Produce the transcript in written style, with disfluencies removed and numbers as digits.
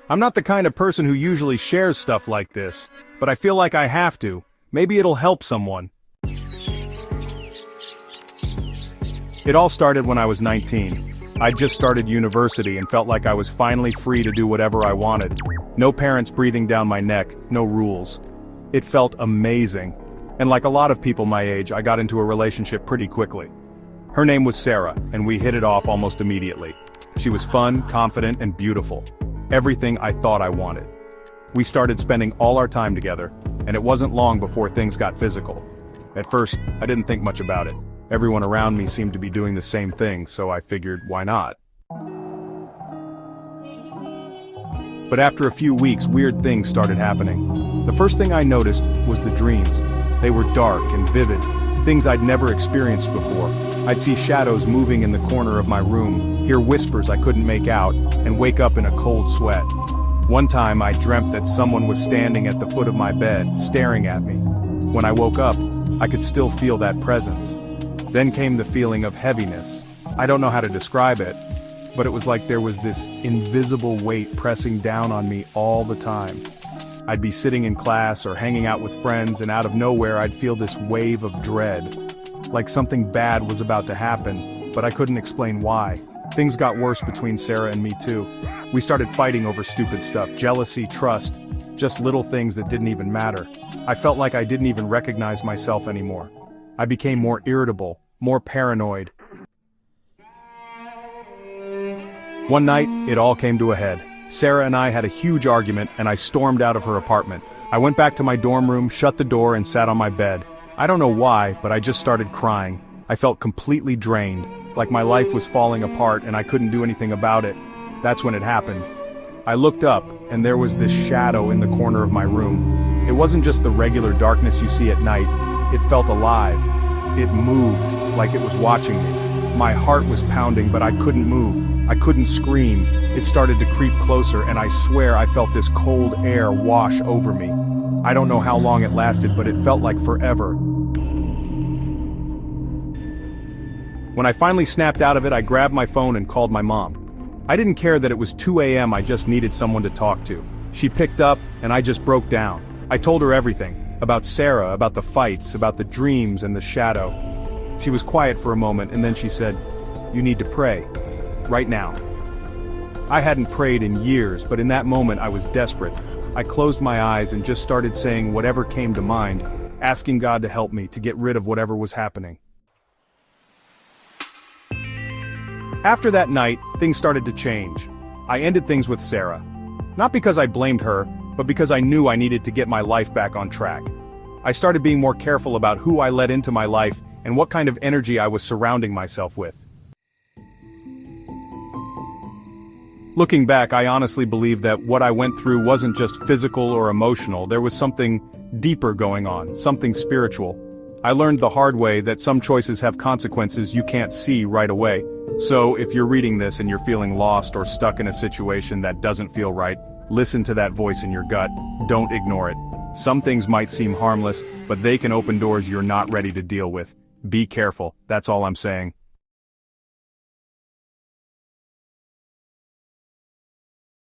I'm not the kind of person who usually shares stuff like this, but I feel like I have to. Maybe it'll help someone. It all started when I was 19. I'd just started university and felt like I was finally free to do whatever I wanted. No parents breathing down my neck, no rules. It felt amazing. And like a lot of people my age, I got into a relationship pretty quickly. Her name was Sarah, and we hit it off almost immediately. She was fun, confident, and beautiful. Everything I thought I wanted. We started spending all our time together, and it wasn't long before things got physical. At first, I didn't think much about it. Everyone around me seemed to be doing the same thing, so I figured, why not? But after a few weeks, weird things started happening. The first thing I noticed was the dreams. They were dark and vivid, things I'd never experienced before. I'd see shadows moving in the corner of my room, hear whispers I couldn't make out, and wake up in a cold sweat. One time I dreamt that someone was standing at the foot of my bed, staring at me. When I woke up, I could still feel that presence. Then came the feeling of heaviness. I don't know how to describe it, but it was like there was this invisible weight pressing down on me all the time. I'd be sitting in class or hanging out with friends, and out of nowhere I'd feel this wave of dread. Like something bad was about to happen, but I couldn't explain why. Things got worse between Sarah and me too. We started fighting over stupid stuff, jealousy, trust, just little things that didn't even matter. I felt like I didn't even recognize myself anymore. I became more irritable, more paranoid. One night, it all came to a head. Sarah and I had a huge argument, and I stormed out of her apartment. I went back to my dorm room, shut the door, and sat on my bed. I don't know why, but I just started crying. I felt completely drained, like my life was falling apart and I couldn't do anything about it. That's when it happened. I looked up, and there was this shadow in the corner of my room. It wasn't just the regular darkness you see at night. It felt alive. It moved, like it was watching me. My heart was pounding, but I couldn't move. I couldn't scream. It started to creep closer, and I swear I felt this cold air wash over me. I don't know how long it lasted, but it felt like forever. When I finally snapped out of it, I grabbed my phone and called my mom. I didn't care that it was 2 a.m., I just needed someone to talk to. She picked up, and I just broke down. I told her everything. About Sarah, about the fights, about the dreams and the shadow. She was quiet for a moment, and then she said, "You need to pray. Right now." I hadn't prayed in years, but in that moment I was desperate. I closed my eyes and just started saying whatever came to mind, asking God to help me to get rid of whatever was happening. After that night, things started to change. I ended things with Sarah. Not because I blamed her, but because I knew I needed to get my life back on track. I started being more careful about who I let into my life and what kind of energy I was surrounding myself with. Looking back, I honestly believe that what I went through wasn't just physical or emotional. There was something deeper going on, something spiritual. I learned the hard way that some choices have consequences you can't see right away. So, if you're reading this and you're feeling lost or stuck in a situation that doesn't feel right, listen to that voice in your gut. Don't ignore it. Some things might seem harmless, but they can open doors you're not ready to deal with. Be careful, that's all I'm saying.